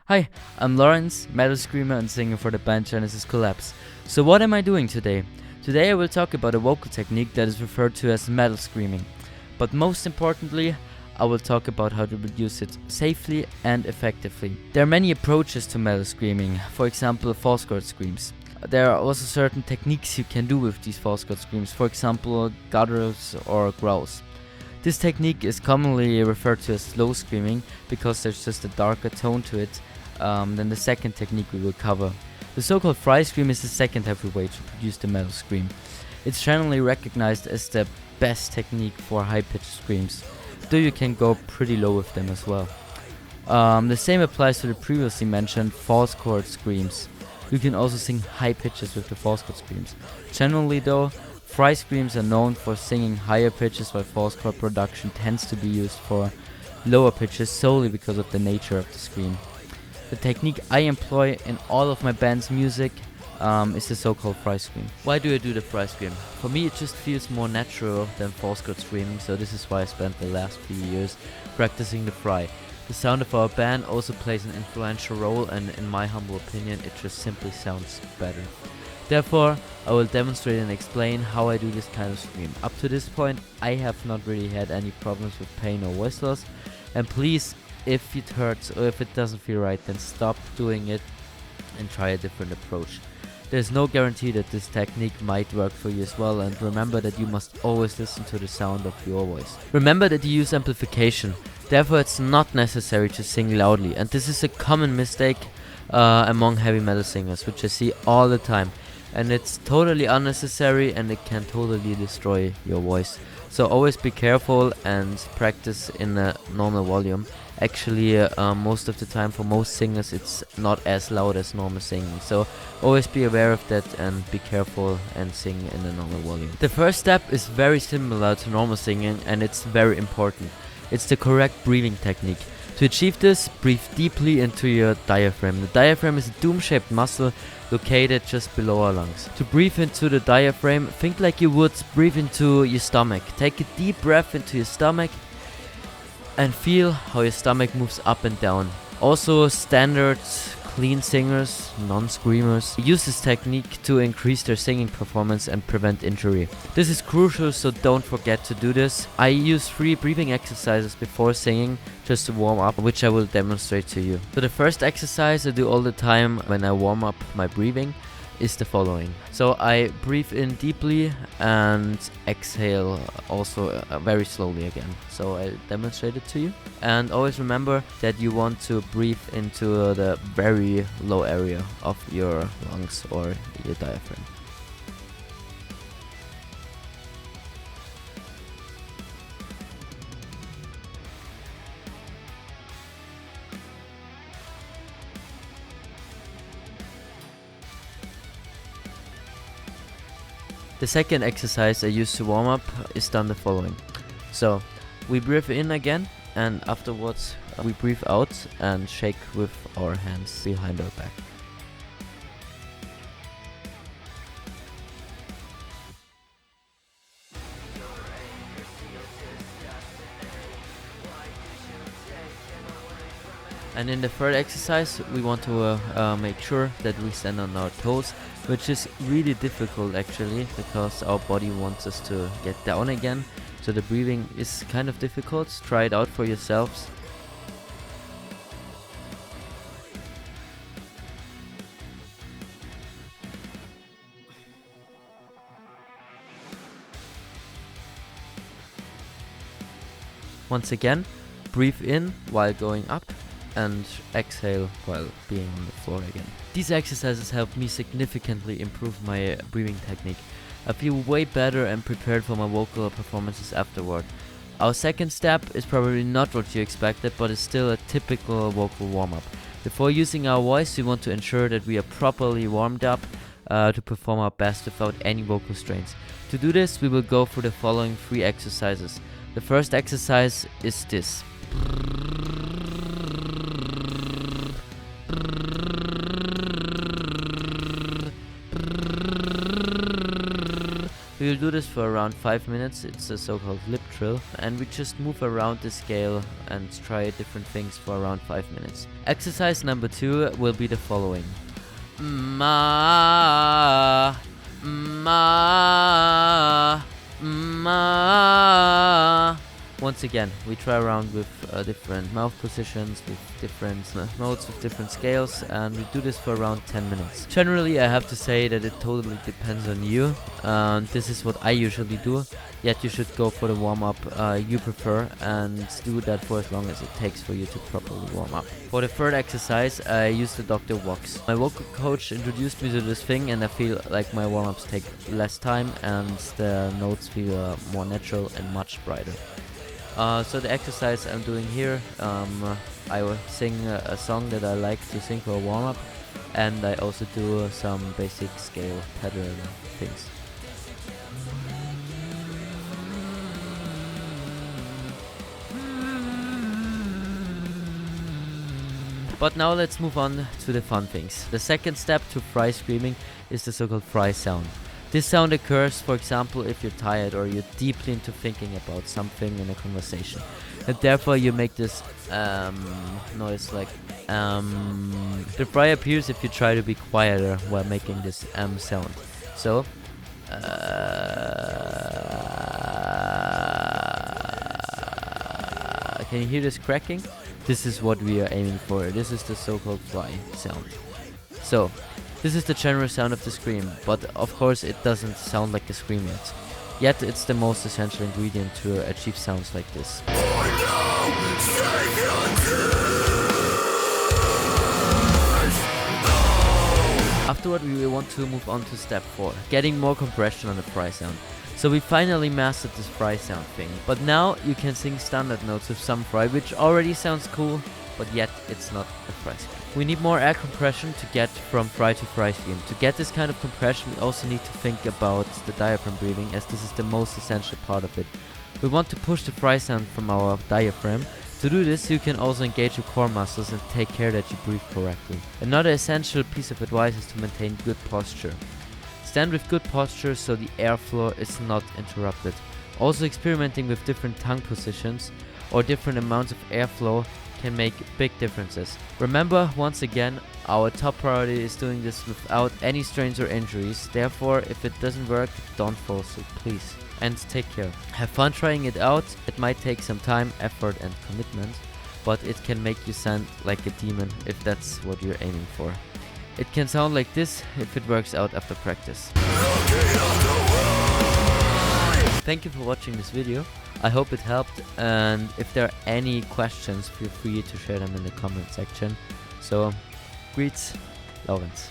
Hi, I'm Laurenz, metal screamer and singer for the band Genesis Collapse. So what am I doing today? Today I will talk about a vocal technique that is referred to as metal screaming. But most importantly, I will talk about how to produce it safely and effectively. There are many approaches to metal screaming, for example false chord screams. There are also certain techniques you can do with these false chord screams, for example gutters or growls. This technique is commonly referred to as slow screaming because there's just a darker tone to it than the second technique we will cover. The so-called fry scream is the second heavy way to produce the metal scream. It's generally recognized as the best technique for high-pitched screams, though you can go pretty low with them as well. The same applies to the previously mentioned false chord screams. You can also sing high pitches with the false chord screams. Generally though, fry screams are known for singing higher pitches, while false chord production tends to be used for lower pitches solely because of the nature of the scream. The technique I employ in all of my band's music is the so-called fry scream. Why do I do the fry scream? For me it just feels more natural than false chord screaming, so this is why I spent the last few years practicing the fry. The sound of our band also plays an influential role, and in my humble opinion it just simply sounds better. Therefore, I will demonstrate and explain how I do this kind of scream. Up to this point, I have not really had any problems with pain or voice loss, and please, if it hurts or if it doesn't feel right, then stop doing it and try a different approach. There's no guarantee that this technique might work for you as well, and remember that you must always listen to the sound of your voice. Remember that you use amplification, therefore it's not necessary to sing loudly, and this is a common mistake among heavy metal singers, which I see all the time, and it's totally unnecessary and it can totally destroy your voice. So always be careful and practice in a normal volume. Actually, most of the time for most singers it's not as loud as normal singing, so always be aware of that and be careful and sing in a normal volume. The first step is very similar to normal singing and it's very important. It's the correct breathing technique. To achieve this, breathe deeply into your diaphragm. The diaphragm is a dome-shaped muscle located just below our lungs. To breathe into the diaphragm, think like you would breathe into your stomach. Take a deep breath into your stomach and feel how your stomach moves up and down. Also, standard clean singers, non-screamers, use this technique to increase their singing performance and prevent injury. This is crucial, so don't forget to do this. I use 3 breathing exercises before singing just to warm up, which I will demonstrate to you. So the first exercise I do all the time when I warm up my breathing is the following. So I breathe in deeply and exhale also very slowly again. So I demonstrate it to you. And always remember that you want to breathe into the very low area of your lungs or your diaphragm. The second exercise I use to warm up is done the following. So we breathe in again and afterwards we breathe out and shake with our hands behind our back. And in the third exercise, we want to make sure that we stand on our toes, which is really difficult actually, because our body wants us to get down again. So the breathing is kind of difficult. Try it out for yourselves. Once again, breathe in while going up and exhale while being on the floor again. These exercises help me significantly improve my breathing technique. I feel way better and prepared for my vocal performances afterward. Our second step is probably not what you expected, but is still a typical vocal warm-up. Before using our voice, we want to ensure that we are properly warmed up to perform our best without any vocal strains. To do this, we will go through the following 3 exercises. The first exercise is this. We will do this for around 5 minutes. It's a so-called lip trill, and we just move around the scale and try different things for around 5 minutes. Exercise number 2 will be the following. Ma, ma, ma. Once again, we try around with different mouth positions, with different notes, with different scales, and we do this for around 10 minutes. Generally, I have to say that it totally depends on you. This is what I usually do, yet you should go for the warm-up you prefer and do that for as long as it takes for you to properly warm up. For the third exercise, I use the Dr. Vox. My vocal coach introduced me to this thing, and I feel like my warm-ups take less time and the notes feel more natural and much brighter. So the exercise I'm doing here, I will sing a song that I like to sing for a warm-up, and I also do some basic scale pattern things. But now let's move on to the fun things. The second step to fry screaming is the so-called fry sound. This sound occurs, for example, if you're tired or you're deeply into thinking about something in a conversation, and therefore you make this noise like The fry appears if you try to be quieter while making this sound. So can you hear this cracking? This is what we are aiming for. This is the so-called fry sound. So this is the general sound of the scream, but of course it doesn't sound like a scream yet. Yet it's the most essential ingredient to achieve sounds like this. Afterward we will want to move on to step 4, getting more compression on the fry sound. So we finally mastered this fry sound thing, but now you can sing standard notes with some fry, which already sounds cool, but yet it's not a fry scream. We need more air compression to get from fry to fry scream. To get this kind of compression, we also need to think about the diaphragm breathing, as this is the most essential part of it. We want to push the fry sound from our diaphragm. To do this, you can also engage your core muscles and take care that you breathe correctly. Another essential piece of advice is to maintain good posture. Stand with good posture so the airflow is not interrupted. Also, experimenting with different tongue positions or different amounts of airflow can make big differences. Remember, once again, our top priority is doing this without any strains or injuries. Therefore, if it doesn't work, don't force it, please. And take care. Have fun trying it out. It might take some time, effort and commitment, but it can make you sound like a demon if that's what you're aiming for. It can sound like this if it works out after practice. Thank you for watching this video. I hope it helped, and if there are any questions, feel free to share them in the comment section. So, greets, Laurenz.